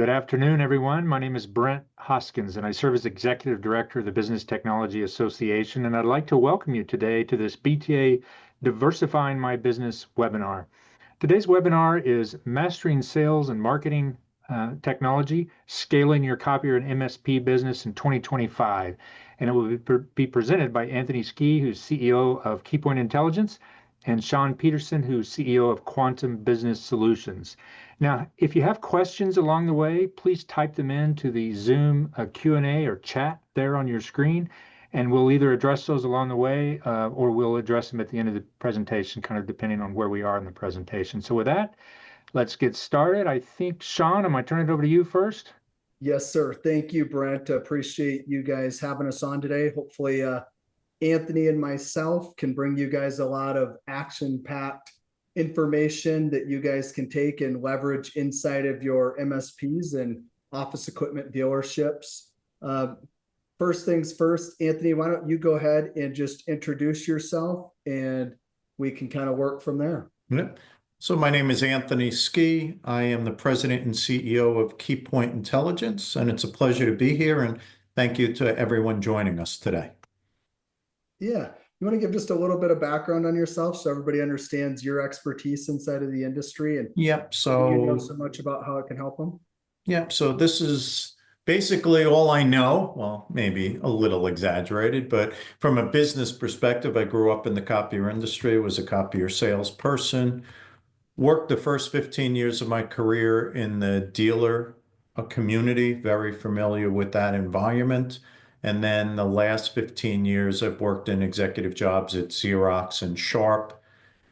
Good afternoon, everyone. My name is Brent Hoskins, and I serve as Executive Director of the Business Technology Association, and I'd like to welcome you today to this BTA Diversifying My Business webinar. Today's webinar is Mastering Sales and Marketing Technology, Scaling Your Copier and MSP Business in 2025, and it will be presented by Anthony Ski, who's CEO of Keypoint Intelligence, and Sean Peterson, who's CEO of Quantum Business Solutions. Now, if you have questions along the way, please type them into the Zoom Q&A or chat there on your screen, and we'll either address those along the way or we'll address them at the end of the presentation, kind of depending on where we are in the presentation. So with that, let's get started. I think, Sean, I'm going to turn it over to you first. Yes, sir. Thank you, Brent. Appreciate you guys having us on today. Hopefully, Anthony and myself can bring you guys a lot of action-packed information that you guys can take and leverage inside of your MSPs and office equipment dealerships. First things first, Anthony, why don't you go ahead and just introduce yourself and we can kind of work from there. Yeah. So my name is Anthony Ski. I am the president and CEO of Keypoint Intelligence, and it's a pleasure to be here. And thank you to everyone joining us today. Yeah. You want to give just a little bit of background on yourself so everybody understands your expertise inside of the industry and so you know so much about how it can help them? Yeah. So this is basically all I know. Well, maybe a little exaggerated, but from a business perspective, I grew up in the copier industry, was a copier salesperson, worked the first 15 years of my career in the dealer community, very familiar with that environment. And then the last 15 years, I've worked in executive jobs at Xerox and Sharp.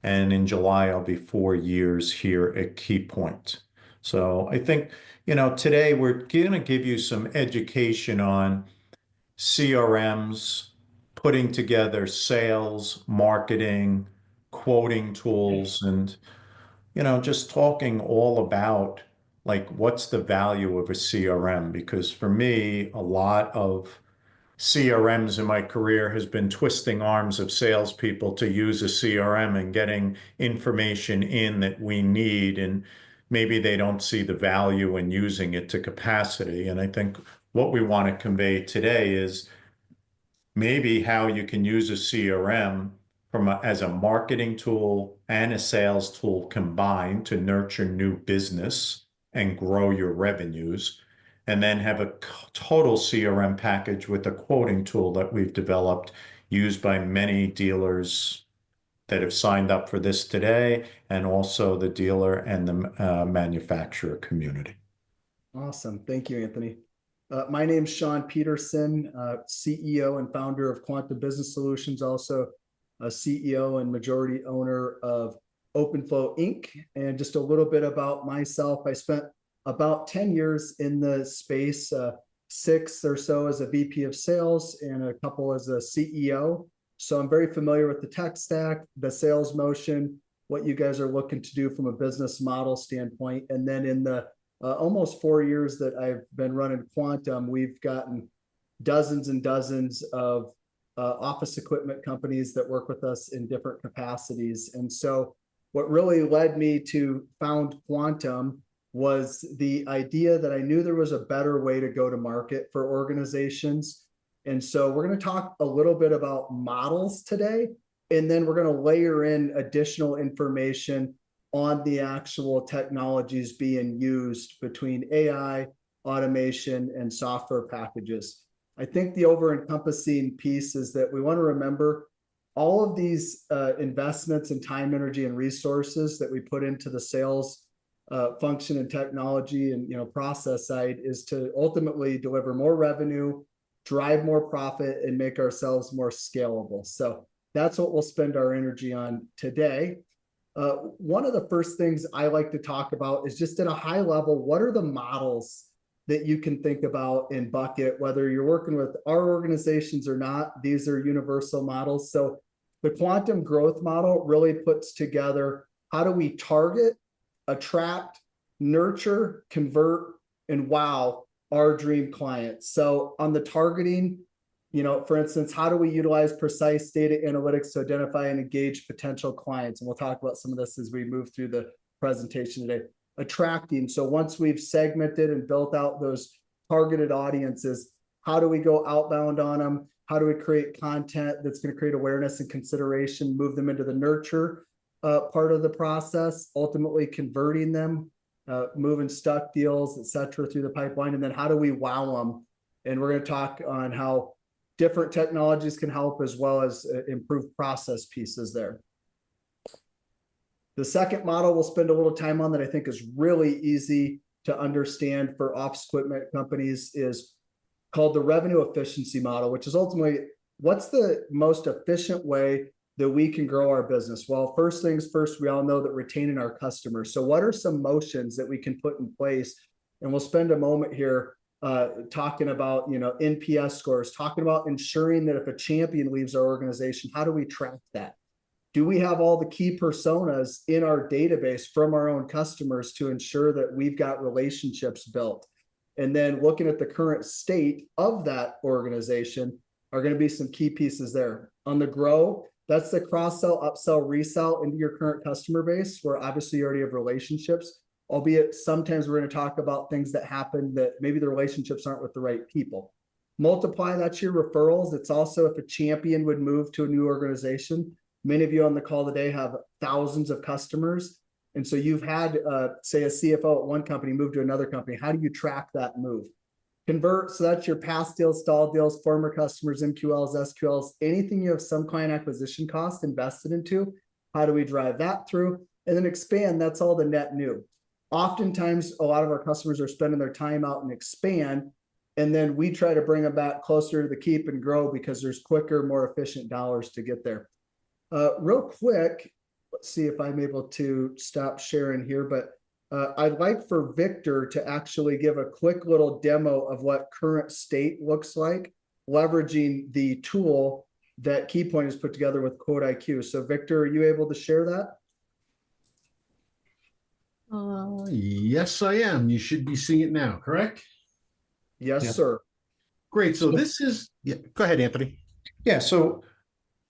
And in July, I'll be 4 years here at Keypoint. So I think, today we're going to give you some education on CRMs, putting together sales, marketing, quoting tools, and, just talking all about what's the value of a CRM? Because for me, a lot of CRMs in my career has been twisting arms of salespeople to use a CRM and getting information in that we need, and maybe they don't see the value in using it to capacity. And I think what we want to convey today is maybe how you can use a CRM as a marketing tool and a sales tool combined to nurture new business and grow your revenues, and then have a total CRM package with a quoting tool that we've developed, used by many dealers that have signed up for this today, and also the dealer and the manufacturer community. Awesome. Thank you, Anthony. My name's Sean Peterson, CEO and founder of Quantum Business Solutions, also a CEO and majority owner of OpenFlow Inc. And just a little bit about myself. I spent about 10 years in the space, 6 or so as a VP of sales and a couple as a CEO. So I'm very familiar with the tech stack, the sales motion, what you guys are looking to do from a business model standpoint. And then in the almost 4 years that I've been running Quantum, we've gotten dozens and dozens of office equipment companies that work with us in different capacities. And so what really led me to found Quantum was the idea that I knew there was a better way to go to market for organizations. And so we're going to talk a little bit about models today, and then we're going to layer in additional information on the actual technologies being used between AI, automation, and software packages. I think the over-encompassing piece is that we want to remember all of these investments in time, energy, and resources that we put into the sales function and technology and process side is to ultimately deliver more revenue, drive more profit, and make ourselves more scalable. So that's what we'll spend our energy on today. One of the first things I like to talk about is just at a high level, what are the models that you can think about in bucket, whether you're working with our organizations or not? These are universal models. So the quantum growth model really puts together how do we target, attract, nurture, convert, and wow our dream clients. So on the targeting, for instance, how do we utilize precise data analytics to identify and engage potential clients? And we'll talk about some of this as we move through the presentation today. attracting. So once we've segmented and built out those targeted audiences, how do we go outbound on them? How do we create content that's going to create awareness and consideration, move them into the nurture part of the process, ultimately converting them, moving stuck deals, et cetera, through the pipeline? And then how do we wow them? And we're going to talk on how different technologies can help, as well as improve process pieces there. The second model we'll spend a little time on that I think is really easy to understand for office equipment companies is called the revenue efficiency model, which is ultimately what's the most efficient way that we can grow our business. Well, first things first, we all know that retaining our customers. So what are some motions that we can put in place? And we'll spend a moment here talking about, NPS scores, talking about ensuring that if a champion leaves our organization, how do we track that? Do we have all the key personas in our database from our own customers to ensure that we've got relationships built? And then looking at the current state of that organization are going to be some key pieces there. On the grow, that's the cross-sell, upsell, resell into your current customer base, where obviously you already have relationships, albeit sometimes we're going to talk about things that happen that maybe the relationships aren't with the right people. Multiply, that's your referrals. It's also if a champion would move to a new organization. Many of you on the call today have thousands of customers. And so you've had, say, a CFO at one company move to another company. How do you track that move? Convert, so that's your past deals, stalled deals, former customers, MQLs, SQLs, anything you have some client acquisition cost invested into. How do we drive that through? And then expand, that's all the net new. Oftentimes, a lot of our customers are spending their time out and expand, and then we try to bring them back closer to the keep and grow because there's quicker, more efficient dollars to get there. Real quick, let's see if I'm able to stop sharing here, but I'd like for Victor to actually give a quick little demo of what current state looks like, leveraging the tool that KeyPoint has put together with Quote IQ. So Victor, are you able to share that? Yes, I am. You should be seeing it now, correct? Yes, sir. Great. So this is, go ahead, Anthony. Yeah, so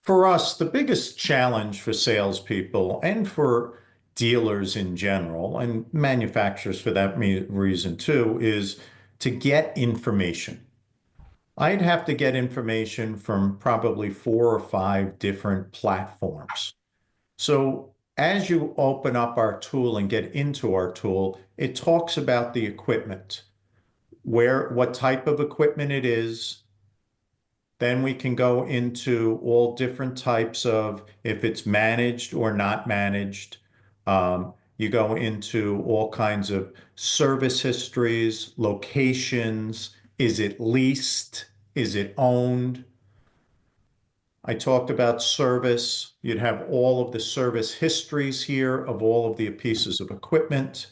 for us, the biggest challenge for salespeople and for dealers in general, and manufacturers for that reason too, is to get information. I'd have to get information from probably 4 or 5 different platforms. So as you open up our tool and get into our tool, it talks about the equipment, what type of equipment it is. Then we can go into all different types of if it's managed or not managed. You go into all kinds of service histories, locations. Is it leased? Is it owned? I talked about service. You'd have all of the service histories here of all of the pieces of equipment.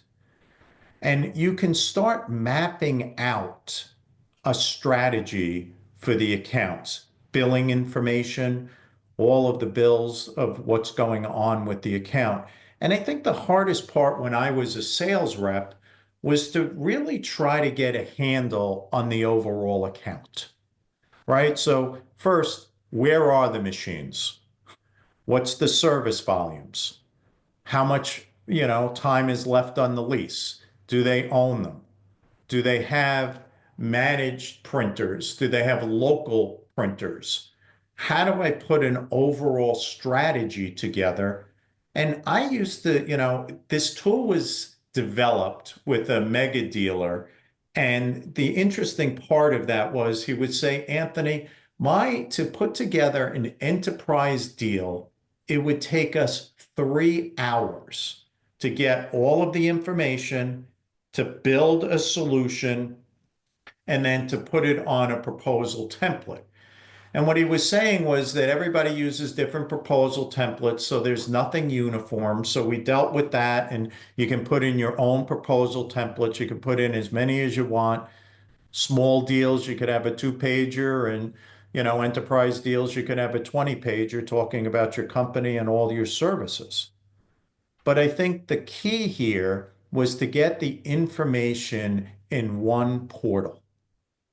And you can start mapping out a strategy for the accounts, billing information, all of the bills of what's going on with the account. And I think the hardest part when I was a sales rep was to really try to get a handle on the overall account, right? So first, where are the machines? What's the service volumes? How much, time is left on the lease? Do they own them? Do they have managed printers? Do they have local printers? How do I put an overall strategy together? And I used to, this tool was developed with a mega dealer. And the interesting part of that was he would say, Anthony, to put together an enterprise deal, it would take us 3 hours to get all of the information, to build a solution, and then to put it on a proposal template. And what he was saying was that everybody uses different proposal templates, so there's nothing uniform. So we dealt with that, and you can put in your own proposal templates. You can put in as many as you want. Small deals, you could have a 2-pager, and enterprise deals, you could have a 20-pager talking about your company and all your services. But I think the key here was to get the information in one portal.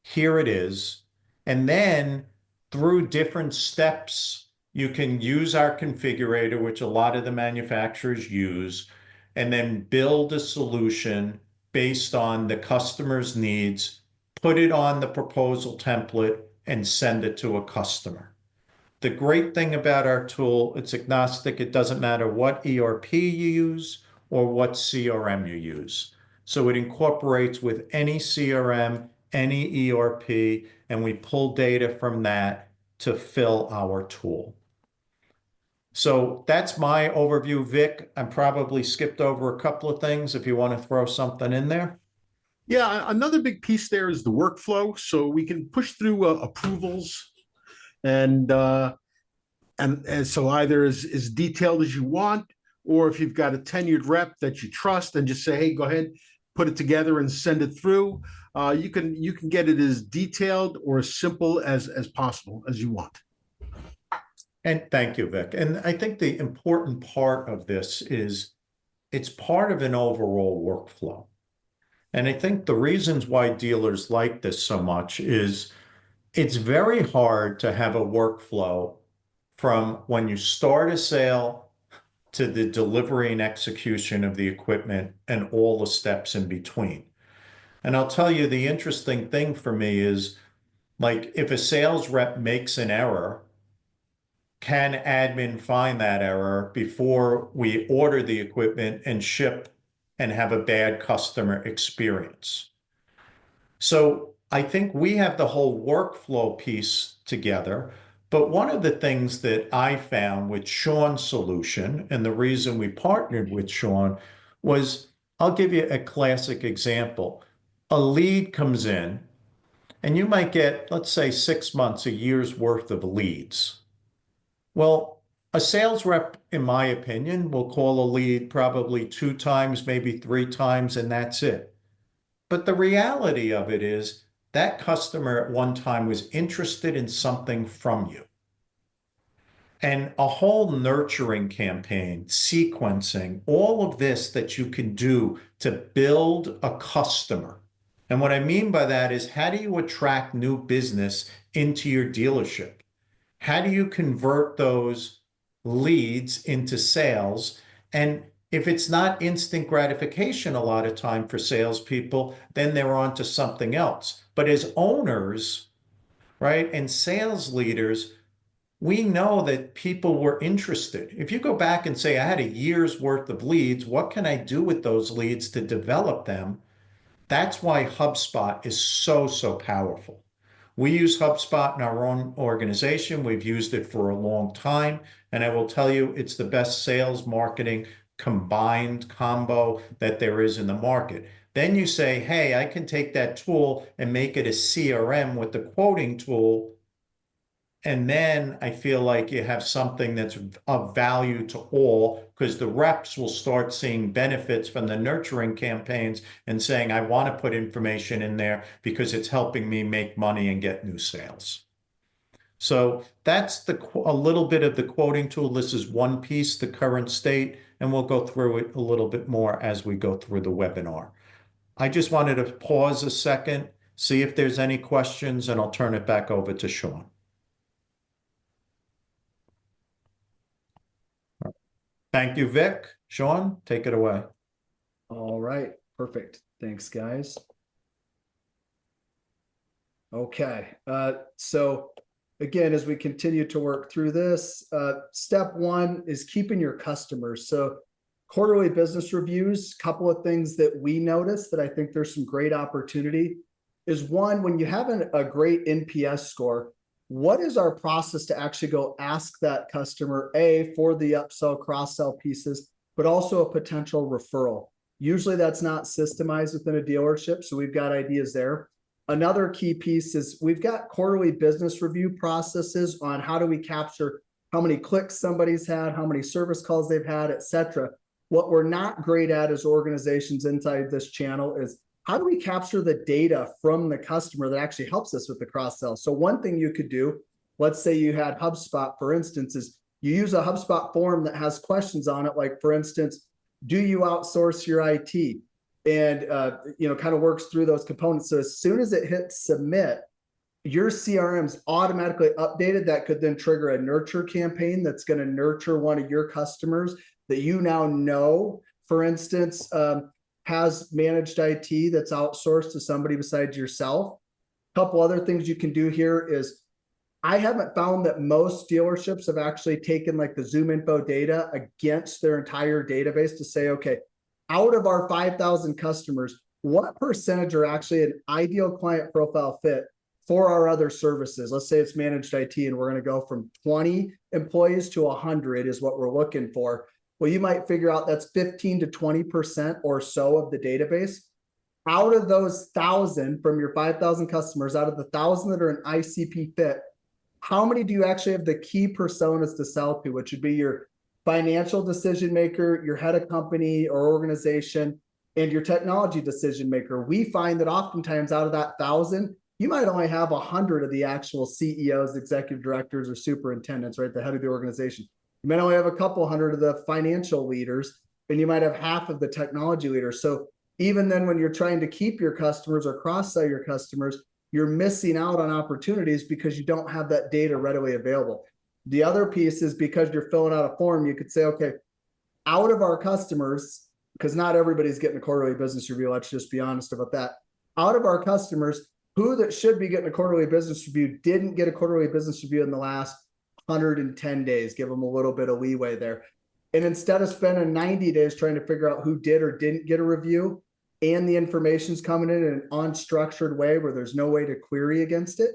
Here it is. And then through different steps, you can use our configurator, which a lot of the manufacturers use, and then build a solution based on the customer's needs, put it on the proposal template, and send it to a customer. The great thing about our tool, it's agnostic. It doesn't matter what ERP you use or what CRM you use. So it incorporates with any CRM, any ERP, and we pull data from that to fill our tool. So that's my overview, Vic. I probably skipped over a couple of things if you want to throw something in there. Yeah, another big piece there is the workflow. So we can push through approvals and so either as detailed as you want, or if you've got a tenured rep that you trust and just say, hey, go ahead, put it together and send it through. You can get it as detailed or as simple as possible as you want. And thank you, Vic. And I think the important part of this is it's part of an overall workflow. And I think the reasons why dealers like this so much is it's very hard to have a workflow from when you start a sale to the delivery and execution of the equipment and all the steps in between. And I'll tell you, the interesting thing for me is, like, if a sales rep makes an error, can admin find that error before we order the equipment and ship and have a bad customer experience? So I think we have the whole workflow piece together. But one of the things that I found with Sean's solution, and the reason we partnered with Sean, was, I'll give you a classic example. A lead comes in, and you might get, let's say, 6 months, a year's worth of leads. Well, a sales rep, in my opinion, will call a lead probably 2 times, maybe 3 times, and that's it. But the reality of it is that customer at one time was interested in something from you. And a whole nurturing campaign, sequencing, all of this that you can do to build a customer. And what I mean by that is, how do you attract new business into your dealership? How do you convert those leads into sales? And if it's not instant gratification a lot of time for salespeople, then they're on to something else. But as owners, right, and sales leaders, we know that people were interested. If you go back and say, I had a year's worth of leads, what can I do with those leads to develop them? That's why HubSpot is so, so powerful. We use HubSpot in our own organization. We've used it for a long time. And I will tell you, it's the best sales marketing combined combo that there is in the market. Then you say, hey, I can take that tool and make it a CRM with the quoting tool. And then I feel like you have something that's of value to all, because the reps will start seeing benefits from the nurturing campaigns and saying, I want to put information in there because it's helping me make money and get new sales. So that's a little bit of the quoting tool. This is one piece, the current state, and we'll go through it a little bit more as we go through the webinar. I just wanted to pause a second, see if there's any questions, and I'll turn it back over to Sean. Thank you, Vic. Sean, take it away. All right, perfect. Thanks, guys. Okay, so again, as we continue to work through this, step 1 is keeping your customers. So quarterly business reviews, couple of things that we notice that I think there's some great opportunity is, one, when you have a great NPS score, what is our process to actually go ask that customer, A, for the upsell, cross-sell pieces, but also a potential referral? Usually that's not systemized within a dealership, so we've got ideas there. Another key piece is we've got quarterly business review processes on how do we capture how many clicks somebody's had, how many service calls they've had, et cetera. What we're not great at as organizations inside this channel is, how do we capture the data from the customer that actually helps us with the cross-sell? So one thing you could do, let's say you had HubSpot, for instance, is you use a HubSpot form that has questions on it, like, for instance, do you outsource your IT? And, kind of works through those components. So as soon as it hits submit, your CRM's automatically updated. That could then trigger a nurture campaign that's going to nurture one of your customers that you now know for instance, has managed IT that's outsourced to somebody besides yourself. A couple other things you can do here is, I haven't found that most dealerships have actually taken like the ZoomInfo data against their entire database to say, okay, out of our 5,000 customers, what percentage are actually an ideal client profile fit for our other services? Let's say it's managed IT and we're going to go from 20 employees to 100 is what we're looking for. Well, you might figure out that's 15 to 20% or so of the database. Out of those 1,000 from your 5,000 customers, out of the 1,000 that are an ICP fit, how many do you actually have the key personas to sell to, which would be your financial decision maker, your head of company or organization, and your technology decision maker? We find that oftentimes out of that 1,000, you might only have 100 of the actual CEOs, executive directors, or superintendents, right? The head of the organization. You might only have a couple hundred of the financial leaders, and you might have half of the technology leaders. So even then, when you're trying to keep your customers or cross-sell your customers, you're missing out on opportunities because you don't have that data readily available. The other piece is because you're filling out a form, you could say, okay, out of our customers, because not everybody's getting a quarterly business review, let's just be honest about that. Out of our customers, who that should be getting a quarterly business review didn't get a quarterly business review in the last 110 days, give them a little bit of leeway there. And instead of spending 90 days trying to figure out who did or didn't get a review, and the information's coming in an unstructured way where there's no way to query against it,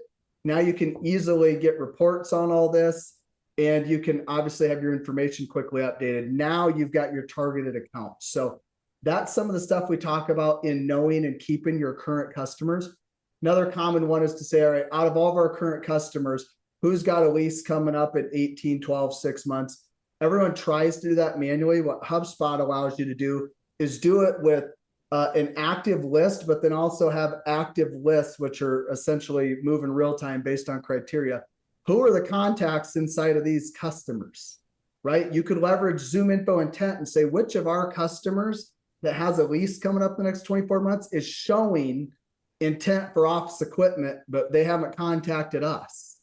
now you can easily get reports on all this, and you can obviously have your information quickly updated. Now you've got your targeted accounts. So that's some of the stuff we talk about in knowing and keeping your current customers. Another common one is to say, all right, out of all of our current customers, who's got a lease coming up at 18, 12, 6 months? Everyone tries to do that manually. What HubSpot allows you to do is do it with an active list, but then also have active lists, which are essentially moving real time based on criteria. Who are the contacts inside of these customers, right? You could leverage ZoomInfo intent and say, which of our customers that has a lease coming up the next 24 months is showing intent for office equipment, but they haven't contacted us.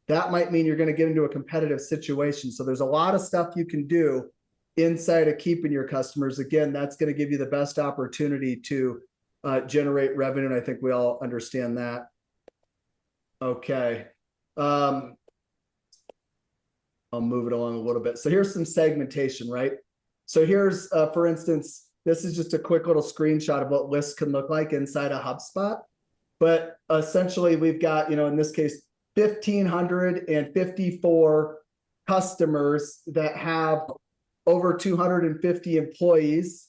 That might mean you're going to get into a competitive situation. So there's a lot of stuff you can do inside of keeping your customers. Again, that's going to give you the best opportunity to generate revenue. And I think we all understand that. Okay. I'll move it along a little bit. So here's some segmentation, right? So here's, for instance, this is just a quick little screenshot of what lists can look like inside of HubSpot. But essentially we've got, in this case, 1,554 customers that have over 250 employees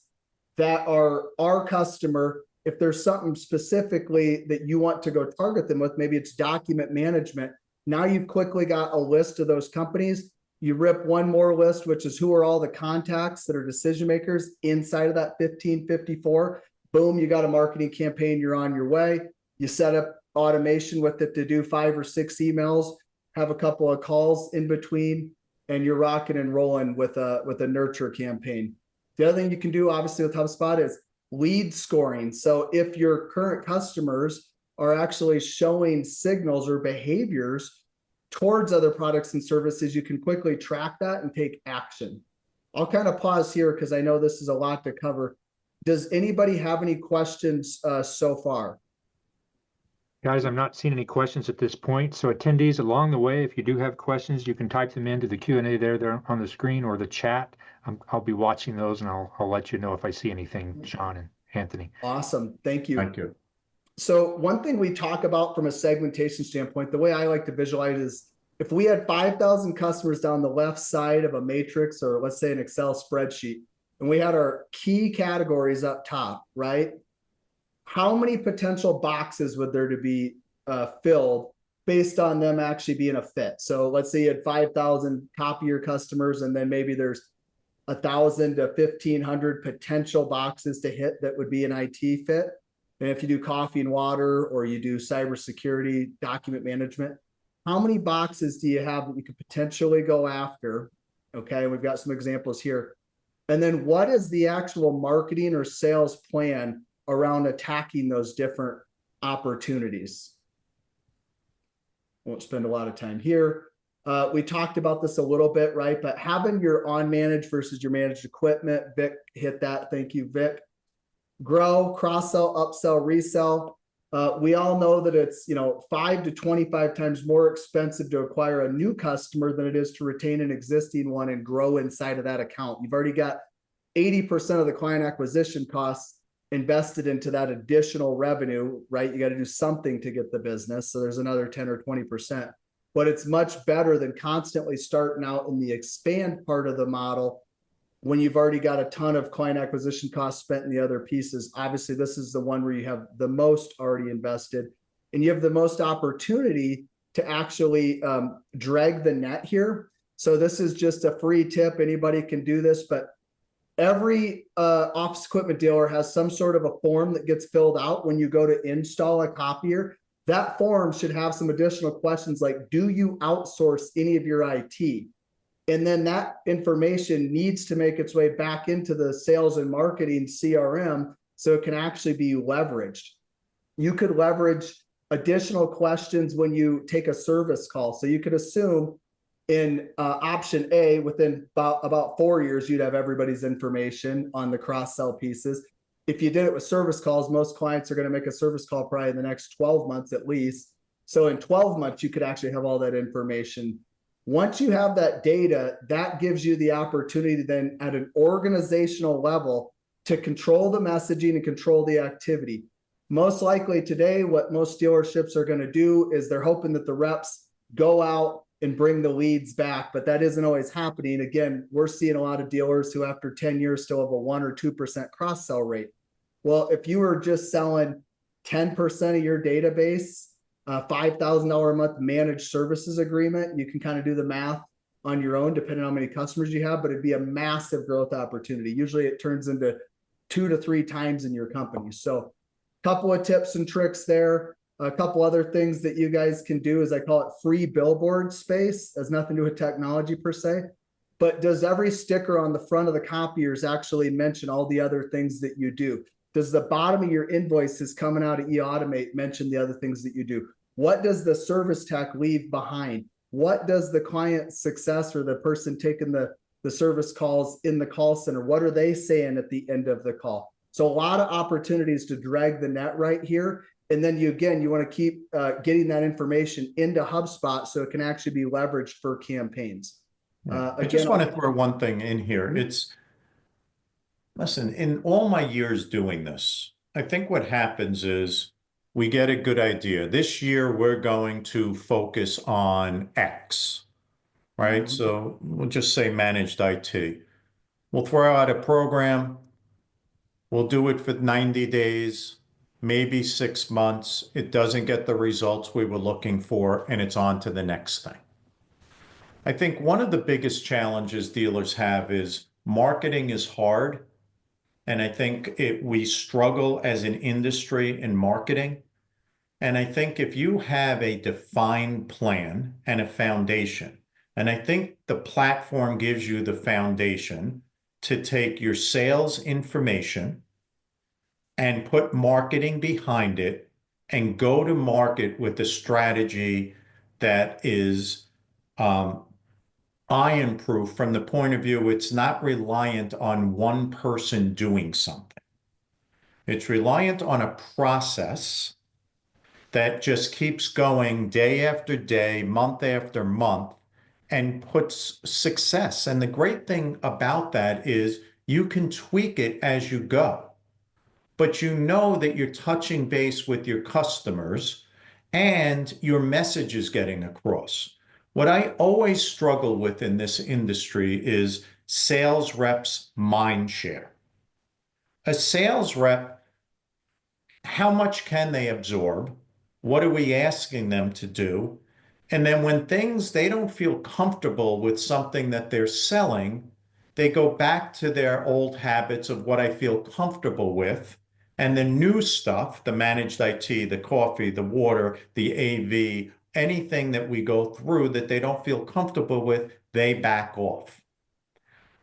that are our customer. If there's something specifically that you want to go target them with, maybe it's document management. Now you've quickly got a list of those companies. You rip one more list, which is who are all the contacts that are decision makers inside of that 1,554. Boom, you got a marketing campaign, you're on your way. You set up automation with it to do 5 or 6 emails, have a couple of calls in between, and you're rocking and rolling with a nurture campaign. The other thing you can do, obviously, with HubSpot is lead scoring. So if your current customers are actually showing signals or behaviors towards other products and services, you can quickly track that and take action. I'll kind of pause here because I know this is a lot to cover. Does anybody have any questions so far? Guys, I'm not seeing any questions at this point. So attendees along the way, if you do have questions, you can type them into the Q&A there on the screen or the chat. I'll be watching those, and I'll let you know if I see anything, Sean and Anthony. Awesome. Thank you. Thank you. So one thing we talk about from a segmentation standpoint, the way I like to visualize is if we had 5,000 customers down the left side of a matrix, or let's say an Excel spreadsheet, and we had our key categories up top, right? How many potential boxes would there to be filled based on them actually being a fit? So let's say you had 5,000 Copier customers, and then maybe there's 1,000 to 1,500 potential boxes to hit that would be an IT fit. And if you do coffee and water, or you do cybersecurity, document management, how many boxes do you have that you could potentially go after? Okay, we've got some examples here. And then what is the actual marketing or sales plan around attacking those different opportunities? Won't spend a lot of time here. We talked about this a little bit, right? But having your on-managed versus your managed equipment, Vic hit that. Thank you, Vic. Grow, cross-sell, upsell, resell. We all know that it's 5 to 25 times more expensive to acquire a new customer than it is to retain an existing one and grow inside of that account. You've already got 80% of the client acquisition costs invested into that additional revenue, right? You got to do something to get the business. So there's another 10 or 20%. But it's much better than constantly starting out in the expand part of the model when you've already got a ton of client acquisition costs spent in the other pieces. Obviously, this is the one where you have the most already invested and you have the most opportunity to actually drag the net here. So this is just a free tip. Anybody can do this, but every office equipment dealer has some sort of a form that gets filled out when you go to install a copier. That form should have some additional questions like, do you outsource any of your IT? And then that information needs to make its way back into the sales and marketing CRM so it can actually be leveraged. You could leverage additional questions when you take a service call. So you could assume in option A, within about 4 years, you'd have everybody's information on the cross-sell pieces. If you did it with service calls, most clients are going to make a service call probably in the next 12 months at least. So in 12 months, you could actually have all that information. Once you have that data, that gives you the opportunity then at an organizational level to control the messaging and control the activity. Most likely today, what most dealerships are going to do is they're hoping that the reps go out and bring the leads back, but that isn't always happening. Again, we're seeing a lot of dealers who after 10 years still have a 1 or 2% cross-sell rate. Well, if you were just selling 10% of your database, $5,000 a month managed services agreement, you can kind of do the math on your own depending on how many customers you have, but it'd be a massive growth opportunity. Usually it turns into 2 to 3 times in your company. So a couple of tips and tricks there. A couple other things that you guys can do is I call it free billboard space. It has nothing to do with technology per se, but does every sticker on the front of the copiers actually mention all the other things that you do? Does the bottom of your invoices coming out of eAutomate mention the other things that you do? What does the service tech leave behind? What does the client success or the person taking the service calls in the call center, what are they saying at the end of the call? So a lot of opportunities to drag the net right here. And then you want to keep getting that information into HubSpot so it can actually be leveraged for campaigns. I just want to throw one thing in here. Listen, in all my years doing this, I think what happens is we get a good idea. This year, we're going to focus on X, right? So we'll just say managed IT. We'll throw out a program. We'll do it for 90 days. Maybe 6 months, it doesn't get the results we were looking for, and it's on to the next thing. I think one of the biggest challenges dealers have is marketing is hard. And I think we struggle as an industry in marketing. And I think if you have a defined plan and a foundation, and I think the platform gives you the foundation to take your sales information and put marketing behind it and go to market with a strategy that is iron-proof from the point of view it's not reliant on one person doing something. It's reliant on a process that just keeps going day after day, month after month, and puts success. And the great thing about that is you can tweak it as you go. But you know that you're touching base with your customers and your message is getting across. What I always struggle with in this industry is sales reps' mind share. A sales rep, how much can they absorb? What are we asking them to do? And then when they don't feel comfortable with something that they're selling, they go back to their old habits of what I feel comfortable with. And the new stuff, the managed IT, the coffee, the water, the AV, anything that we go through that they don't feel comfortable with, they back off.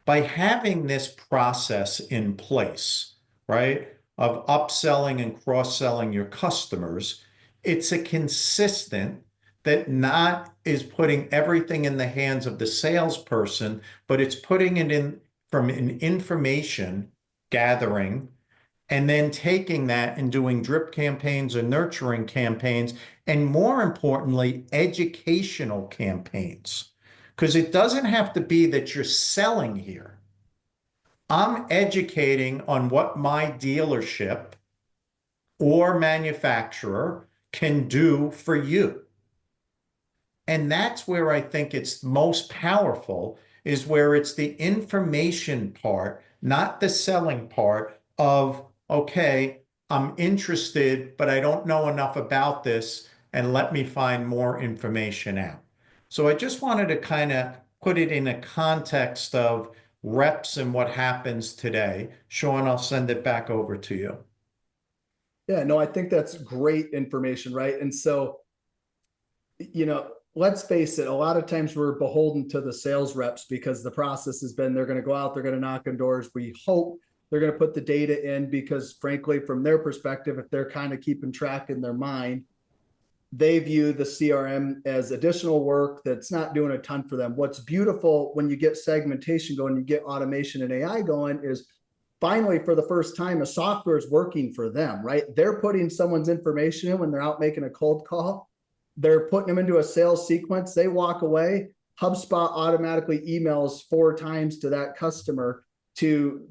By having this process in place, right, of upselling and cross-selling your customers, it's a consistent that not is putting everything in the hands of the salesperson, but it's putting it in from an information gathering and then taking that and doing drip campaigns or nurturing campaigns, and more importantly, educational campaigns. Because it doesn't have to be that you're selling here. I'm educating on what my dealership or manufacturer can do for you. And that's where I think it's most powerful, is where it's the information part, not the selling part of, okay, I'm interested, but I don't know enough about this, and let me find more information out. So I just wanted to kind of put it in a context of reps and what happens today. Sean, I'll send it back over to you. Yeah, no, I think that's great information, right? And so, let's face it, a lot of times we're beholden to the sales reps because the process has been they're going to go out, they're going to knock on doors. We hope they're going to put the data in because, frankly, from their perspective, if they're kind of keeping track in their mind, they view the CRM as additional work that's not doing a ton for them. What's beautiful when you get segmentation going, you get automation and AI going, is finally, for the first time, a software is working for them, right? They're putting someone's information in when they're out making a cold call. They're putting them into a sales sequence. They walk away. HubSpot automatically emails 4 times to that customer to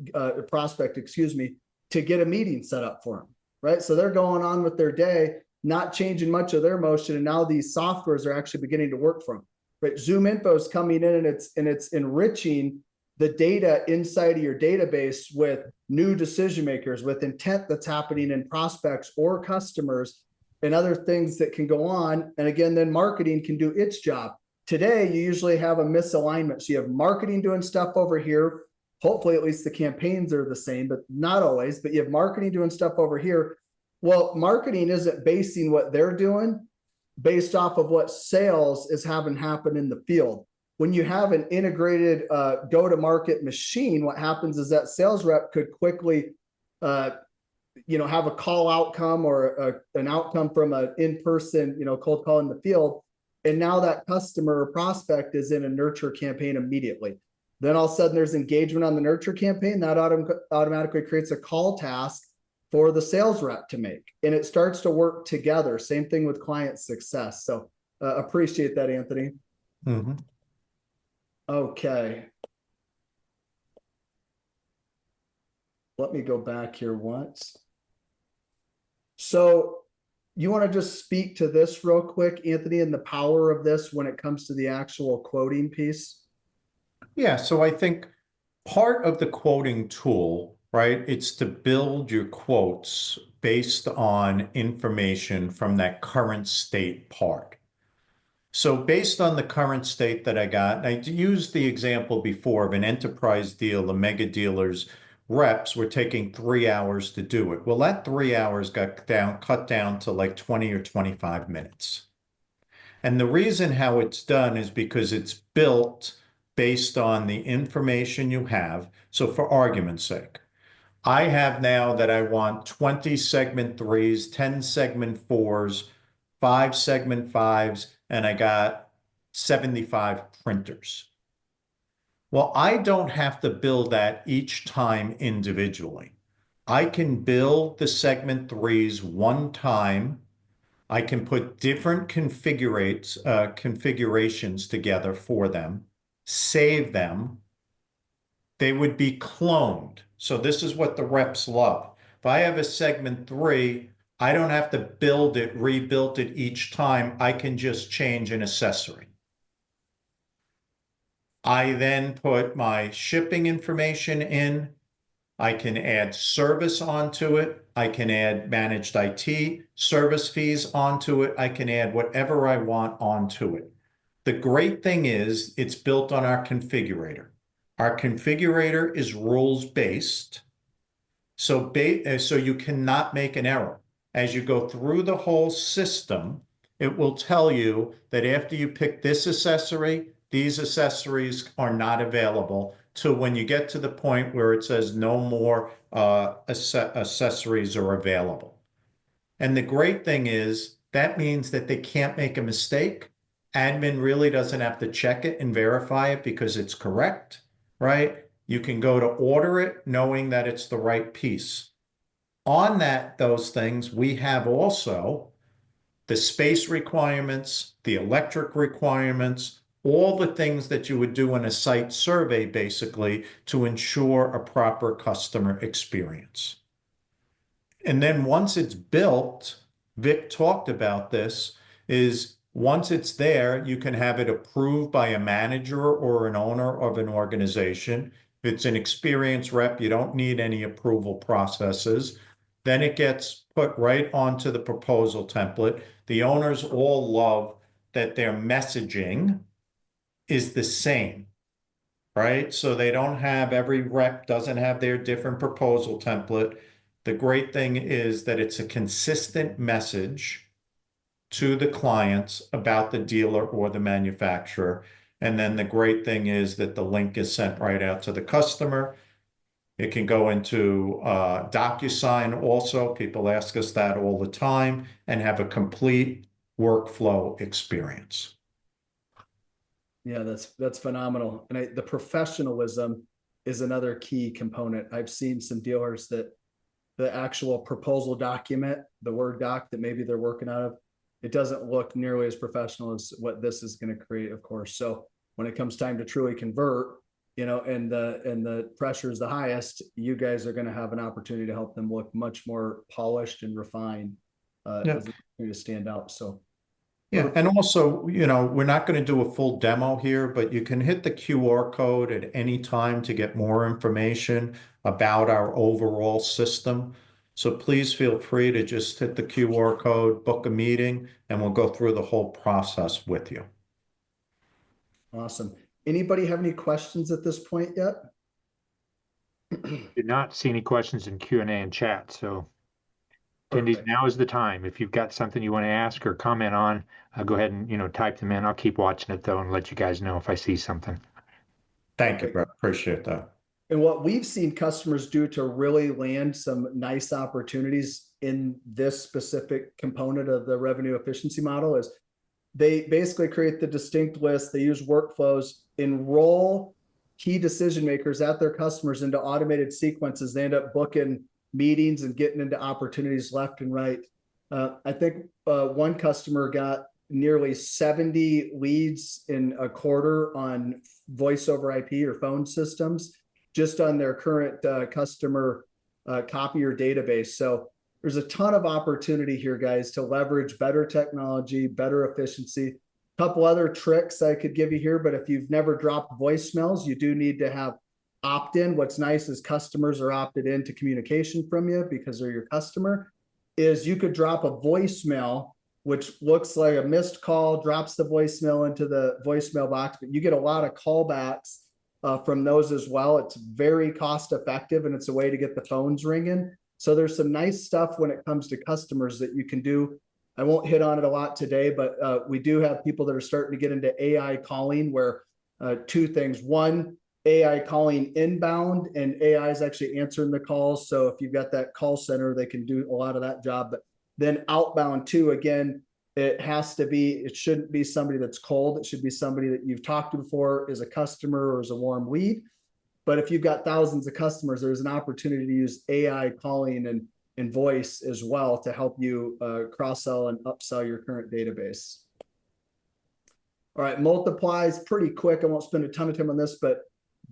prospect, to get a meeting set up for them, right? So they're going on with their day, not changing much of their motion. And now these softwares are actually beginning to work for them, right? Zoom info is coming in and it's enriching the data inside of your database with new decision makers, with intent that's happening in prospects or customers and other things that can go on. And again, then marketing can do its job. Today, you usually have a misalignment. So you have marketing doing stuff over here. Hopefully, at least the campaigns are the same, but not always. But you have marketing doing stuff over here. Well, marketing isn't basing what they're doing based off of what sales is having happen in the field. When you have an integrated go-to-market machine, what happens is that sales rep could quickly have a call outcome or an outcome from an in-person, cold call in the field. And now that customer or prospect is in a nurture campaign immediately. Then all of a sudden there's engagement on the nurture campaign that automatically creates a call task for the sales rep to make. And it starts to work together. Same thing with client success. So appreciate that, Anthony. Mm-hmm. Okay. Let me go back here once. So you want to just speak to this real quick, Anthony, and the power of this when it comes to the actual quoting piece? Yeah, so I think part of the quoting tool, right, it's to build your quotes based on information from that current state part. So based on the current state that I got, I used the example before of an enterprise deal, the mega dealers reps were taking 3 hours to do it. Well, that 3 hours got cut down to like 20 or 25 minutes. And the reason how it's done is because it's built based on the information you have. So for argument's sake, I have now that I want 20 segment 3s, 10 segment 4s, 5 segment 5s, and I got 75 printers. Well, I don't have to build that each time individually. I can build the segment 3s one time. I can put different configurations together for them, save them. They would be cloned. So this is what the reps love. If I have a segment 3, I don't have to build it, rebuild it each time. I can just change an accessory. I then put my shipping information in. I can add service onto it. I can add managed IT service fees onto it. I can add whatever I want onto it. The great thing is it's built on our configurator. Our configurator is rules-based, so you cannot make an error. As you go through the whole system, it will tell you that after you pick this accessory, these accessories are not available till when you get to the point where it says no more accessories are available. And the great thing is that means that they can't make a mistake. Admin really doesn't have to check it and verify it because it's correct, right? You can go to order it knowing that it's the right piece. On those things, we have also the space requirements, the electric requirements, all the things that you would do in a site survey, basically, to ensure a proper customer experience. And then once it's built, Vic talked about this, is once it's there, you can have it approved by a manager or an owner of an organization. If it's an experienced rep, you don't need any approval processes. Then it gets put right onto the proposal template. The owners all love that their messaging is the same, right? So they don't have, every rep doesn't have their different proposal template. The great thing is that it's a consistent message to the clients about the dealer or the manufacturer. And then the great thing is that the link is sent right out to the customer. It can go into DocuSign also. People ask us that all the time, and have a complete workflow experience. Yeah, that's phenomenal. And the professionalism is another key component. I've seen some dealers that the actual proposal document, the Word doc that maybe they're working out of, it doesn't look nearly as professional as what this is going to create, of course. So when it comes time to truly convert, and the pressure is the highest, you guys are going to have an opportunity to help them look much more polished and refined as an opportunity to stand out. So yeah, and also, we're not going to do a full demo here, but you can hit the QR code at any time to get more information about our overall system. So please feel free to just hit the QR code, book a meeting, and we'll go through the whole process with you. Awesome. Anybody have any questions at this point yet? Did not see any questions in Q&A and chat, so attendees, now is the time. If you've got something you want to ask or comment on, go ahead and type them in. I'll keep watching it though and let you guys know if I see something. Thank you, Brett. Appreciate that. And what we've seen customers do to really land some nice opportunities in this specific component of the revenue efficiency model is they basically create the distinct list. They use workflows, enroll key decision makers at their customers into automated sequences. They end up booking meetings and getting into opportunities left and right. I think one customer got nearly 70 leads in a quarter on voice over IP or phone systems, just on their current customer Copier database. So there's a ton of opportunity here, guys, to leverage better technology, better efficiency. A couple other tricks I could give you here, but if you've never dropped voicemails, you do need to have opt-in. What's nice is customers are opted into communication from you because they're your customer, is you could drop a voicemail, which looks like a missed call, drops the voicemail into the voicemail box, but you get a lot of callbacks from those as well. It's very cost effective and it's a way to get the phones ringing. So there's some nice stuff when it comes to customers that you can do. I won't hit on it a lot today, but we do have people that are starting to get into AI calling where two things. One, AI calling inbound, and AI is actually answering the calls. So if you've got that call center, they can do a lot of that job. But then outbound too, again, it shouldn't be somebody that's cold. It should be somebody that you've talked to before, is a customer or is a warm lead. But if you've got thousands of customers, there's an opportunity to use AI calling and voice as well to help you cross-sell and upsell your current database. All right, multiplies pretty quick. I won't spend a ton of time on this, but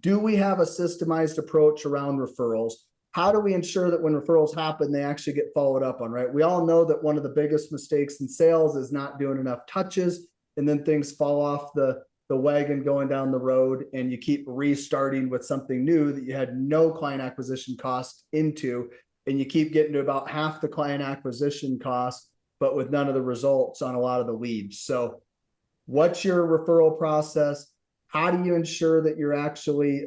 do we have a systemized approach around referrals? How do we ensure that when referrals happen, they actually get followed up on, right? We all know that one of the biggest mistakes in sales is not doing enough touches, and then things fall off the wagon going down the road, and you keep restarting with something new that you had no client acquisition cost into, and you keep getting to about half the client acquisition cost, but with none of the results on a lot of the leads. So what's your referral process? How do you ensure that you're actually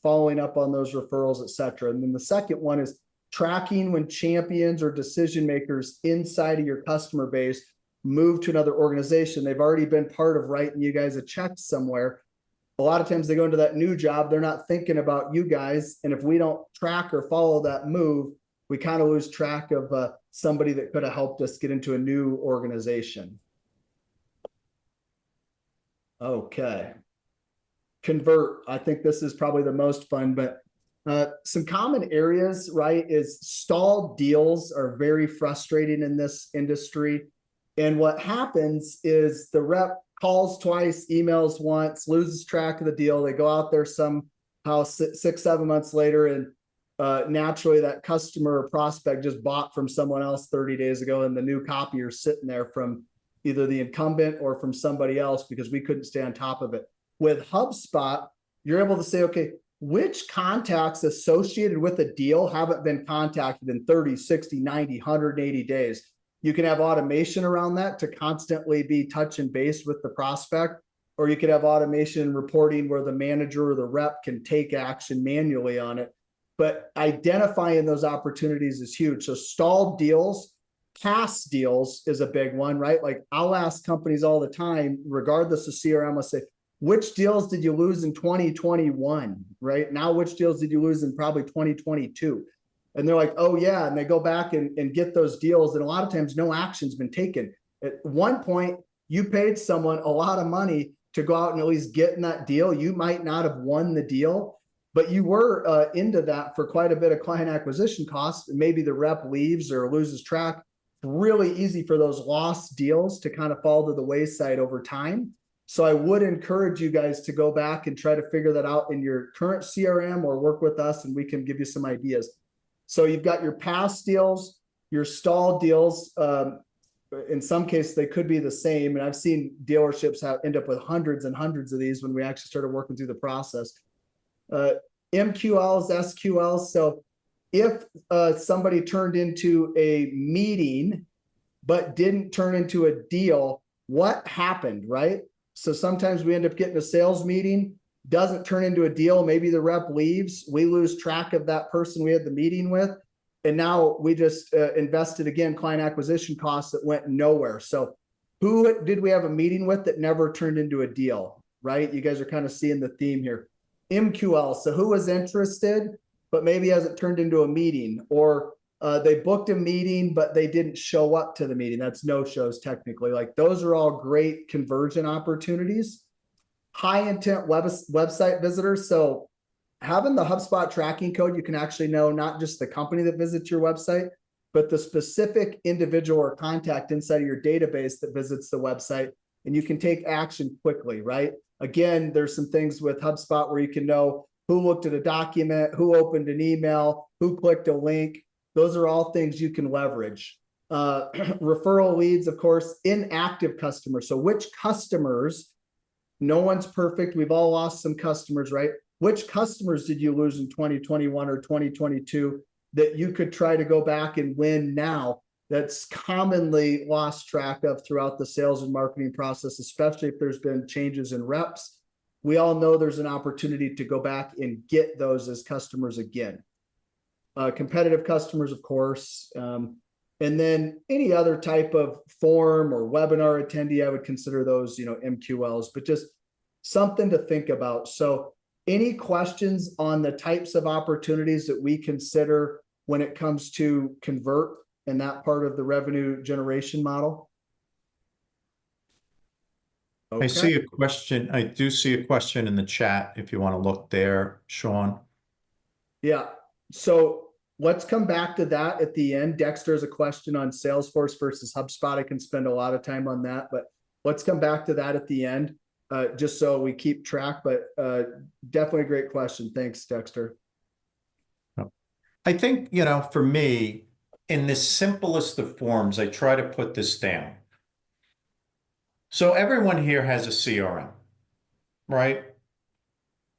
following up on those referrals, et cetera? And then the second one is tracking when champions or decision makers inside of your customer base move to another organization. They've already been part of writing you guys a check somewhere. A lot of times they go into that new job, they're not thinking about you guys. And if we don't track or follow that move, we kind of lose track of somebody that could have helped us get into a new organization. Okay. Convert. I think this is probably the most fun, but some common areas, right, is stalled deals are very frustrating in this industry. And what happens is the rep calls twice, emails once, loses track of the deal. They go out there somehow 6-7 months later, and naturally that customer or prospect just bought from someone else 30 days ago, and the new copier is sitting there from either the incumbent or from somebody else because we couldn't stay on top of it. With HubSpot, you're able to say, okay, which contacts associated with a deal haven't been contacted in 30, 60, 90, 180 days? You can have automation around that to constantly be touch and base with the prospect, or you could have automation and reporting where the manager or the rep can take action manually on it. But identifying those opportunities is huge. So stalled deals, past deals is a big one, right? Like I'll ask companies all the time, regardless of CRM, I'll say, which deals did you lose in 2021, right? Now, which deals did you lose in probably 2022? And they're like, oh yeah. And they go back and get those deals. And a lot of times no action's been taken. At one point, you paid someone a lot of money to go out and at least get in that deal. You might not have won the deal, but you were into that for quite a bit of client acquisition costs. And maybe the rep leaves or loses track. Really easy for those lost deals to kind of fall to the wayside over time. So I would encourage you guys to go back and try to figure that out in your current CRM or work with us and we can give you some ideas. So you've got your past deals, your stalled deals. In some cases, they could be the same. And I've seen dealerships end up with hundreds and hundreds of these when we actually started working through the process. MQLs, SQLs. So if somebody turned into a meeting, but didn't turn into a deal, what happened, right? So sometimes we end up getting a sales meeting, doesn't turn into a deal. Maybe the rep leaves. We lose track of that person we had the meeting with. And now we just invested again, client acquisition costs that went nowhere. So who did we have a meeting with that never turned into a deal, right? You guys are kind of seeing the theme here. MQL. So who was interested, but maybe hasn't turned into a meeting, or they booked a meeting, but they didn't show up to the meeting. That's no-shows technically. Like those are all great conversion opportunities. High intent website visitors. So having the HubSpot tracking code, you can actually know not just the company that visits your website, but the specific individual or contact inside of your database that visits the website. And you can take action quickly, right? Again, there's some things with HubSpot where you can know who looked at a document, who opened an email, who clicked a link. Those are all things you can leverage. Referral leads, of course, inactive customers. So which customers, no one's perfect. We've all lost some customers, right? Which customers did you lose in 2021 or 2022 that you could try to go back and win now? That's commonly lost track of throughout the sales and marketing process, especially if there's been changes in reps. We all know there's an opportunity to go back and get those as customers again. Competitive customers, of course. And then any other type of form or webinar attendee, I would consider those, MQLs, but just something to think about. So any questions on the types of opportunities that we consider when it comes to convert and that part of the revenue generation model? Okay. I see a question. I do see a question in the chat if you want to look there, Sean. Yeah. So let's come back to that at the end. Dexter has a question on Salesforce versus HubSpot. I can spend a lot of time on that, but let's come back to that at the end, just so we keep track. But definitely a great question. Thanks, Dexter. I think, for me, in the simplest of forms, I try to put this down. So everyone here has a CRM, right?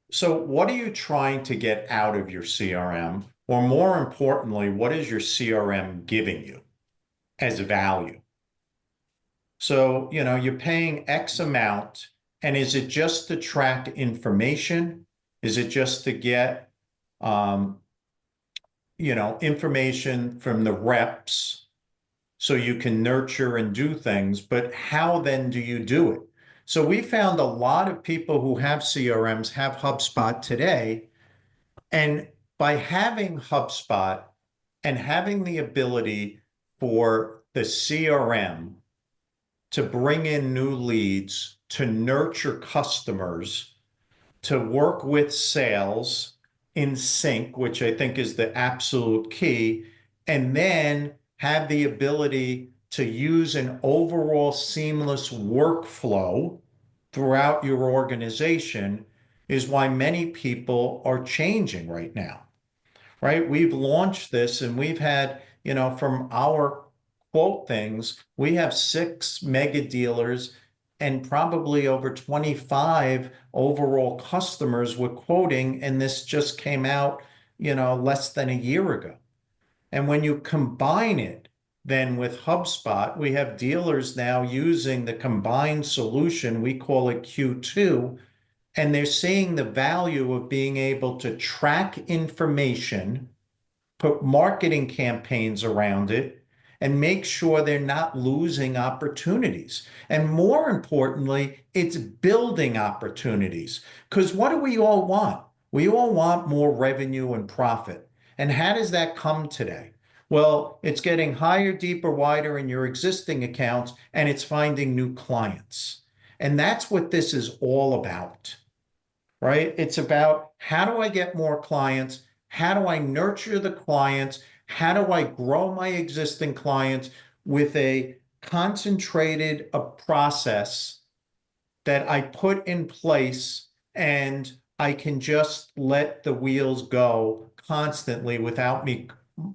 So what are you trying to get out of your CRM? Or more importantly, what is your CRM giving you as value? So, you're paying X amount, and is it just to track information? Is it just to get, information from the reps so you can nurture and do things? But how then do you do it? So we found a lot of people who have CRMs have HubSpot today, and by having HubSpot, and having the ability for the CRM to bring in new leads, to nurture customers, to work with sales in sync, which I think is the absolute key, and then have the ability to use an overall seamless workflow throughout your organization is why many people are changing right now, right? We've launched this and we've had, from our quote things, we have 6 mega dealers and probably over 25 overall customers we're quoting. And this just came out, less than a year ago. And when you combine it then with HubSpot, we have dealers now using the combined solution. We call it Q2. And they're seeing the value of being able to track information, put marketing campaigns around it, and make sure they're not losing opportunities. And more importantly, it's building opportunities. Because what do we all want? We all want more revenue and profit. And how does that come today? Well, it's getting higher, deeper, wider in your existing accounts, and it's finding new clients. And that's what this is all about, right? It's about, how do I get more clients? How do I nurture the clients? How do I grow my existing clients with a concentrated process that I put in place, and I can just let the wheels go constantly without me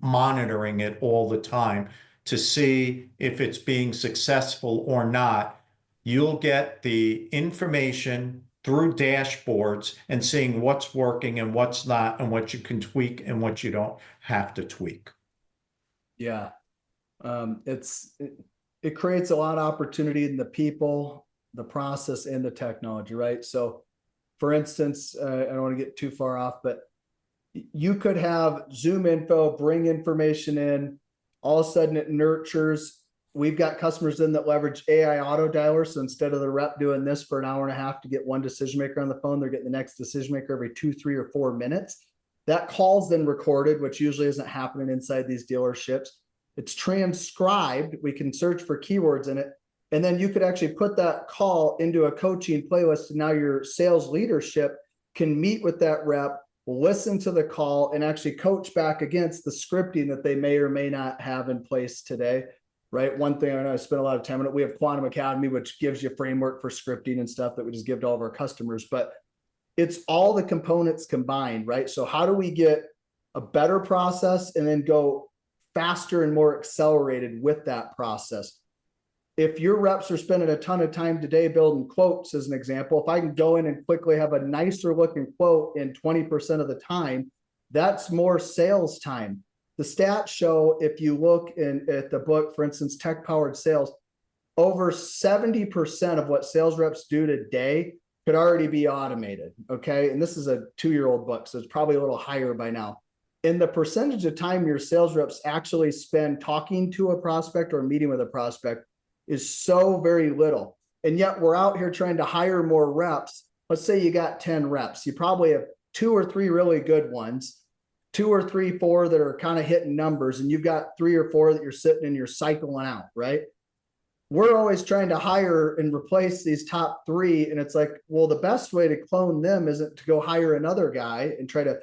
monitoring it all the time to see if it's being successful or not. You'll get the information through dashboards and seeing what's working and what's not, and what you can tweak and what you don't have to tweak. Yeah. It creates a lot of opportunity in the people, the process, and the technology, right? So for instance, I don't want to get too far off, but you could have Zoom info, bring information in, all of a sudden it nurtures. We've got customers in that leverage AI auto dialer. So instead of the rep doing this for an hour and a half to get one decision maker on the phone, they're getting the next decision maker every 2, 3, or 4 minutes. That call's then recorded, which usually isn't happening inside these dealerships. It's transcribed. We can search for keywords in it. And then you could actually put that call into a coaching playlist. And now your sales leadership can meet with that rep, listen to the call, and actually coach back against the scripting that they may or may not have in place today. Right. One thing I know I spent a lot of time on it. We have Quantum Academy, which gives you a framework for scripting and stuff that we just give to all of our customers. But it's all the components combined, right? So how do we get a better process and then go faster and more accelerated with that process? If your reps are spending a ton of time today building quotes, as an example, if I can go in and quickly have a nicer looking quote in 20% of the time, that's more sales time. The stats show, if you look at the book, for instance, Tech Powered Sales, over 70% of what sales reps do today could already be automated. Okay. And this is a 2-year-old book, so it's probably a little higher by now. And the percentage of time your sales reps actually spend talking to a prospect or meeting with a prospect is so very little. And yet we're out here trying to hire more reps. Let's say you got 10 reps. You probably have 2 or 3 really good ones, 2 or 3, 4 that are kind of hitting numbers, and you've got 3 or 4 that you're sitting and you're cycling out, right? We're always trying to hire and replace these top 3. And it's like, well, the best way to clone them isn't to go hire another guy and try to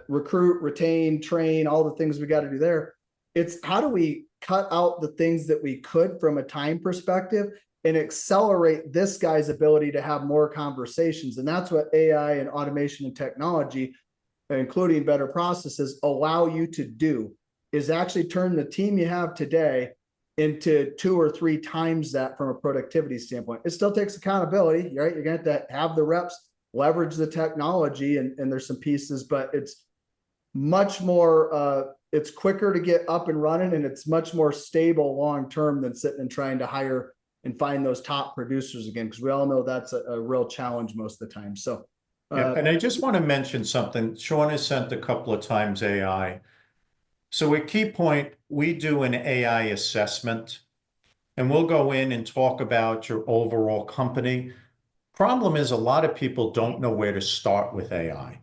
recruit, retain, train, all the things we got to do there. It's how do we cut out the things that we could from a time perspective and accelerate this guy's ability to have more conversations. And that's what AI and automation and technology, including better processes, allow you to do, is actually turn the team you have today into 2 or 3 times that from a productivity standpoint. It still takes accountability, right? You're going to have the reps leverage the technology, and there's some pieces, but it's much more, it's quicker to get up and running, and it's much more stable long-term than sitting and trying to hire and find those top producers again, because we all know that's a real challenge most of the time. So, yeah, and I just want to mention something. Sean has sent a couple of times AI. So at Key Point, we do an AI assessment, and we'll go in and talk about your overall company. Problem is, a lot of people don't know where to start with AI.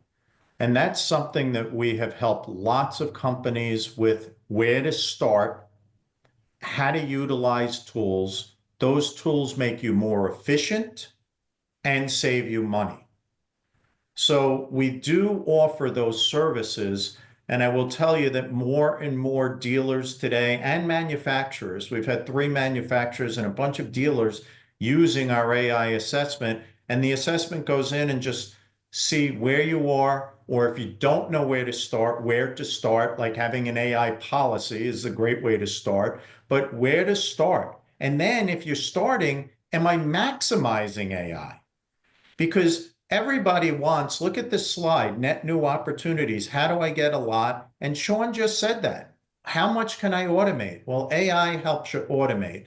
And that's something that we have helped lots of companies with: where to start, how to utilize tools. Those tools make you more efficient and save you money. So we do offer those services. And I will tell you that more and more dealers today and manufacturers, we've had 3 manufacturers and a bunch of dealers using our AI assessment. And the assessment goes in and just see where you are, or if you don't know where to start, like having an AI policy is a great way to start, but where to start. And then if you're starting, am I maximizing AI? Because everybody wants, look at this slide, net new opportunities. How do I get a lot? And Sean just said that. How much can I automate? Well, AI helps you automate.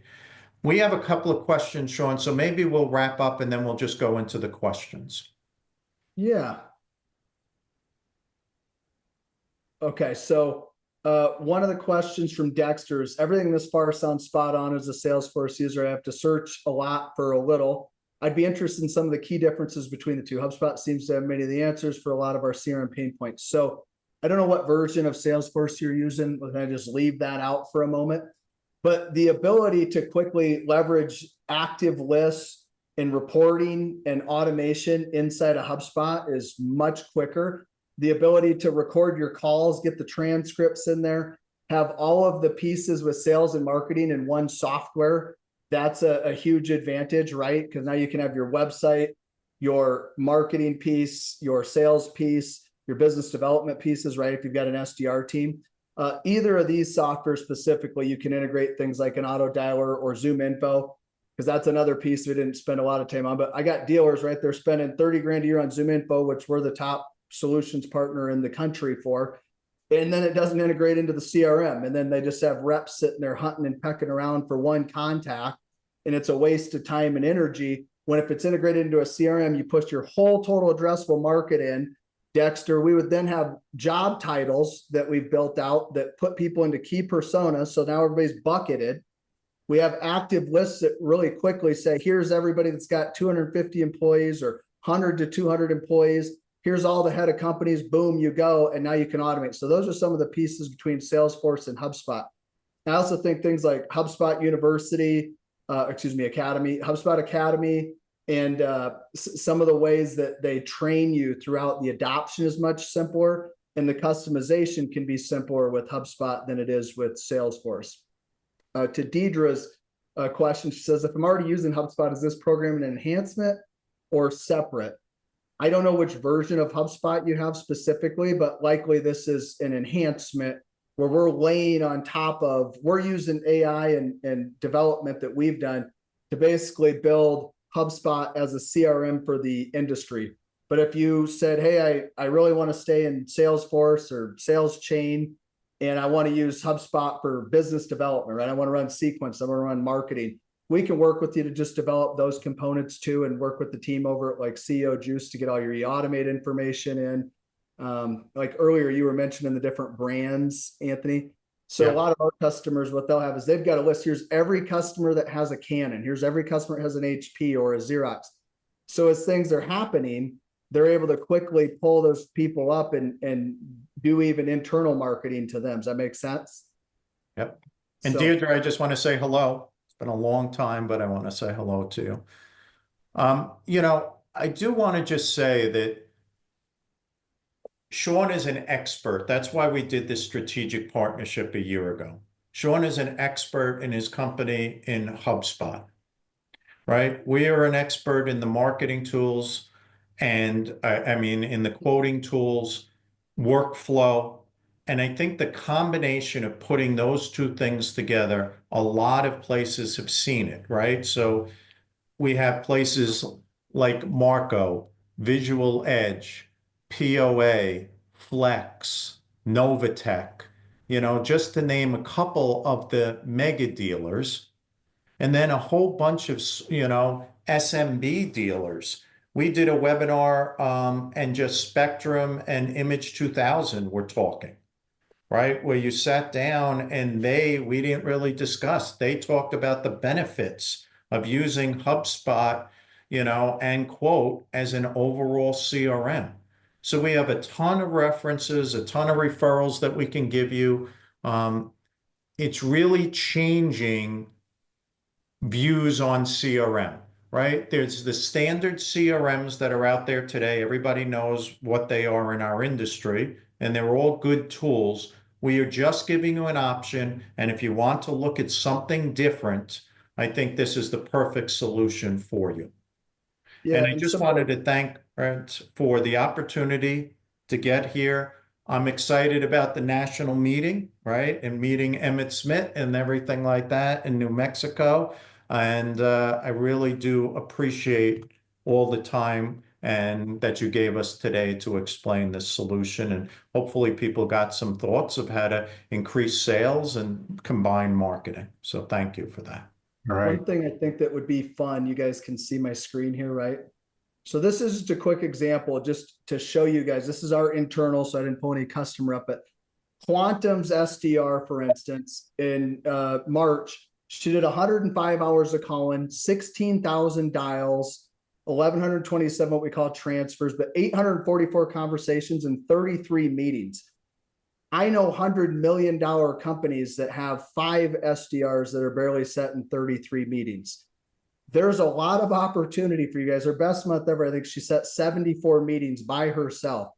We have a couple of questions, Sean, so maybe we'll wrap up and then we'll just go into the questions. Yeah. Okay, so one of the questions from Dexter is, everything this far sounds spot on. As a Salesforce user, I have to search a lot for a little. I'd be interested in some of the key differences between the two. HubSpot seems to have many of the answers for a lot of our CRM pain points. So I don't know what version of Salesforce you're using. Can I just leave that out for a moment? But the ability to quickly leverage active lists and reporting and automation inside a HubSpot is much quicker. The ability to record your calls, get the transcripts in there, have all of the pieces with sales and marketing in one software. That's a huge advantage, right? Because now you can have your website, your marketing piece, your sales piece, your business development pieces, right? If you've got an SDR team. Either of these software specifically, you can integrate things like an auto dialer or Zoom info, because that's another piece we didn't spend a lot of time on. But I got dealers, right? They're spending 30 grand a year on Zoom info, which we're the top solutions partner in the country for. And then it doesn't integrate into the CRM. And then they just have reps sitting there hunting and pecking around for one contact. And it's a waste of time and energy. When if it's integrated into a CRM, you push your whole total addressable market in. Dexter, we would then have job titles that we've built out that put people into key personas. So now everybody's bucketed. We have active lists that really quickly say, here's everybody that's got 250 employees or 100 to 200 employees. Here's all the head of companies, boom, you go, and now you can automate. So those are some of the pieces between Salesforce and HubSpot. I also think things like HubSpot University, Academy, HubSpot Academy, and some of the ways that they train you throughout the adoption is much simpler, and the customization can be simpler with HubSpot than it is with Salesforce. To Deidre's question, she says, if I'm already using HubSpot, is this program an enhancement or separate? I don't know which version of HubSpot you have specifically, but likely this is an enhancement where we're laying on top of, we're using AI and development that we've done to basically build HubSpot as a CRM for the industry. But if you said, hey, I really want to stay in Salesforce or sales chain, and I want to use HubSpot for business development, right? I want to run sequence, I want to run marketing. We can work with you to just develop those components too, and work with the team over at like CEO Juice to get all your e-automate information in. Like earlier, you were mentioning the different brands, Anthony. So yeah. A lot of our customers, what they'll have is they've got a list. Here's every customer that has a Canon. Here's every customer that has an HP or a Xerox. So as things are happening, they're able to quickly pull those people up and do even internal marketing to them. Does that make sense? Yep. And so, Deirdre, I just want to say hello. Been a long time, but I want to say hello to you. I do want to just say that Sean is an expert. That's why we did this strategic partnership a year ago. Sean is an expert in his company in HubSpot, right? We are an expert in the marketing tools and in the quoting tools, workflow. And I think the combination of putting those two things together, a lot of places have seen it, right? So we have places like Marco, Visual Edge, POA, Flex, Novatech, just to name a couple of the mega dealers, and then a whole bunch of, SMB dealers. We did a webinar and just Spectrum and Image 2000 were talking. Right? Where you sat down and we didn't really discuss. They talked about the benefits of using HubSpot, and Quote as an overall CRM. So we have a ton of references, a ton of referrals that we can give you. It's really changing views on CRM, right? There's the standard CRMs that are out there today. Everybody knows what they are in our industry, and they're all good tools. We are just giving you an option, and if you want to look at something different, I think this is the perfect solution for you. Yeah, And I and just some wanted to thank Brent for the opportunity to get here. I'm excited about the national meeting, right? And meeting Emmett Smith and everything like that in New Mexico. And I really do appreciate all the time and that you gave us today to explain this solution. And hopefully people got some thoughts of how to increase sales and combine marketing. So thank you for that. All right. one thing I think that would be fun, you guys can see my screen here, right? So this is just a quick example just to show you guys. This is our internal, so I didn't pull any customer up, but Quantum's SDR, for instance, in March, she did 105 hours of calling, 16,000 dials, 1,127 what we call transfers, but 844 conversations and 33 meetings. I know $100 million companies that have 5 SDRs that are barely set in 33 meetings. There's a lot of opportunity for you guys. Her best month ever, I think she set 74 meetings by herself.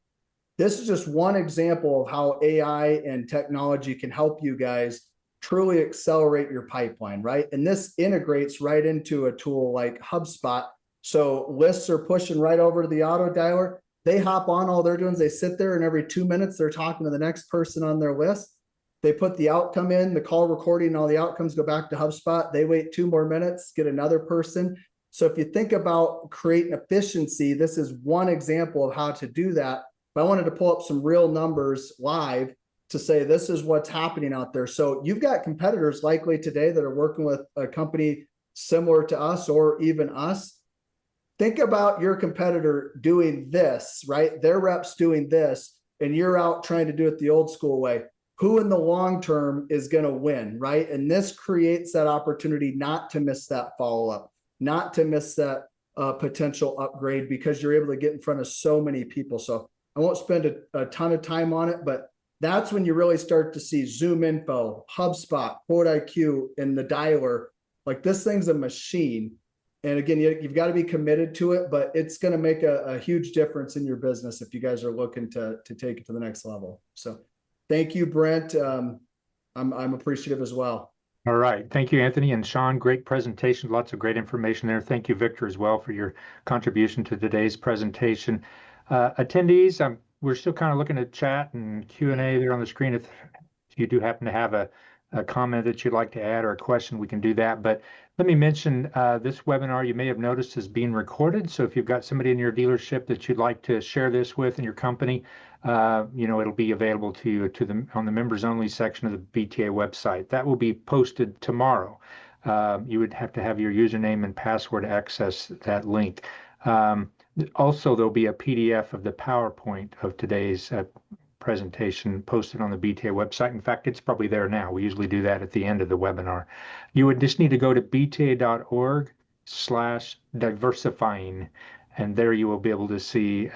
This is just one example of how AI and technology can help you guys truly accelerate your pipeline, right? And this integrates right into a tool like HubSpot. So lists are pushing right over to the auto dialer. They hop on, all they're doing is they sit there and every 2 minutes they're talking to the next person on their list. They put the outcome in, the call recording, and all the outcomes go back to HubSpot. They wait 2 more minutes, get another person. So if you think about creating efficiency, this is one example of how to do that. But I wanted to pull up some real numbers live to say this is what's happening out there. So you've got competitors likely today that are working with a company similar to us or even us. Think about your competitor doing this, right? Their reps doing this, and you're out trying to do it the old school way. Who in the long term is going to win, right? And this creates that opportunity not to miss that follow-up, not to miss that potential upgrade, because you're able to get in front of so many people. So I won't spend a ton of time on it, but that's when you really start to see Zoom Info, HubSpot, Quote IQ, and the dialer. Like, this thing's a machine. And again, you've got to be committed to it, but it's going to make a huge difference in your business if you guys are looking to take it to the next level. So thank you, Brent. I'm appreciative as well. All right. Thank you, Anthony and Sean. Great presentation. Lots of great information there. Thank you, Victor, as well, for your contribution to today's presentation. Attendees, we're still kind of looking at chat and Q&A there on the screen. If you do happen to have a comment that you'd like to add or a question, we can do that. But let me mention this webinar you may have noticed is being recorded. So if you've got somebody in your dealership that you'd like to share this with in your company, it'll be available to you on the members only section of the BTA website. That will be posted tomorrow. You would have to have your username and password to access that link. Also, there'll be a PDF of the PowerPoint of today's presentation posted on the BTA website. In fact, it's probably there now. We usually do that at the end of the webinar. You would just need to go to bta.org/diversifying, and there you will be able to see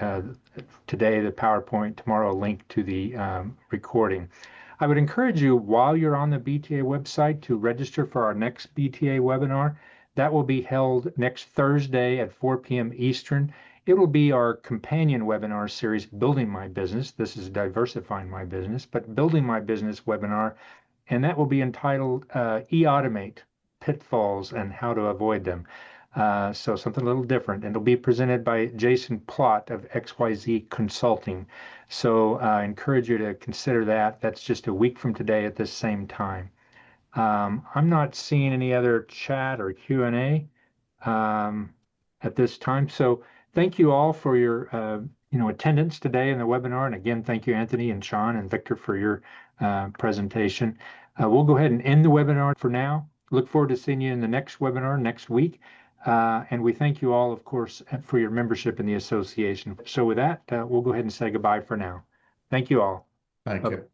today the PowerPoint, tomorrow a link to the recording. I would encourage you, while you're on the BTA website, to register for our next BTA webinar. That will be held next Thursday at 4 p.m. Eastern. It will be our companion webinar series, Building My Business. This is Diversifying My Business, but Building My Business webinar, and that will be entitled E-Automate, Pitfalls and How to Avoid Them. So something a little different, and it'll be presented by Jason Plott of XYZ Consulting. So I encourage you to consider that. That's just a week from today at this same time. I'm not seeing any other chat or Q&A at this time. So thank you all for your attendance today in the webinar. And again, thank you, Anthony and Sean and Victor, for your presentation. We'll go ahead and end the webinar for now. Look forward to seeing you in the next webinar next week. And we thank you all, of course, for your membership in the association. So with that, we'll go ahead and say goodbye for now. Thank you all. Thank you.